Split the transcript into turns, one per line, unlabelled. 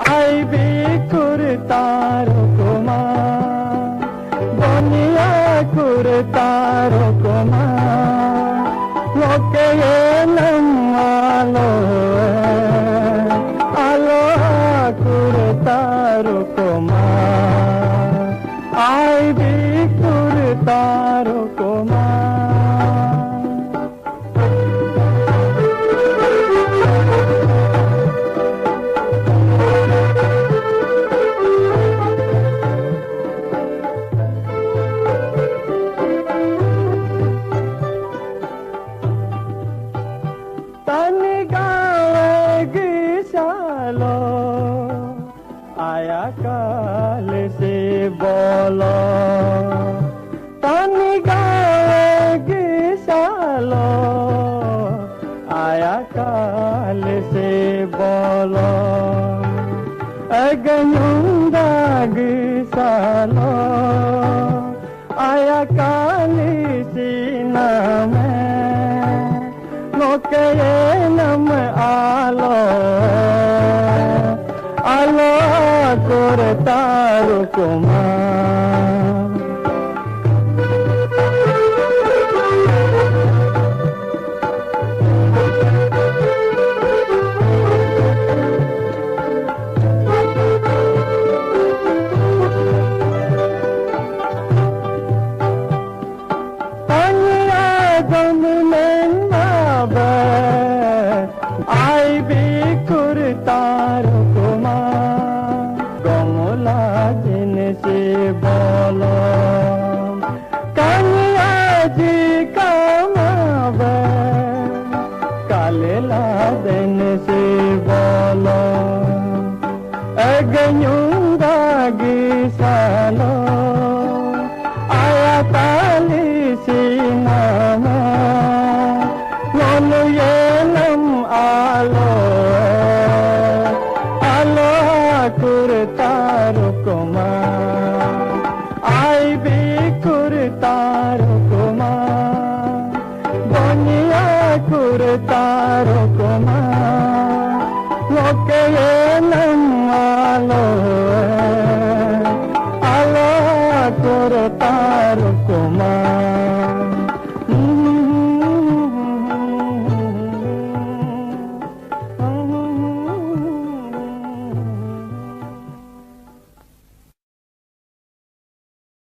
आई भी कुर्तारो कुमा दुनिया कुर्तारो कुमा लोके ये नम्मालो आलो कुर्तारो कुमा आई भी कुर्तारो कुमा आया काल से बोलो तानी गाएगी सालो आया काल से बोलो अगनुंगा सालो आया काली सीना में लोके नम आलो आलो कुर्तारो कुमा आई भी कुर्तारो कुमा गमला जिनसे बोलो कन्या जी कमावे कालेला दिन से बोलो अगन्युंगा सालो आया ताली सीना लोलु ये नम आलो आलो कुर्तारो कुमा आई भी कुर्तारो कुमा दुनिया कुर्तारो कुमा लोके ये नम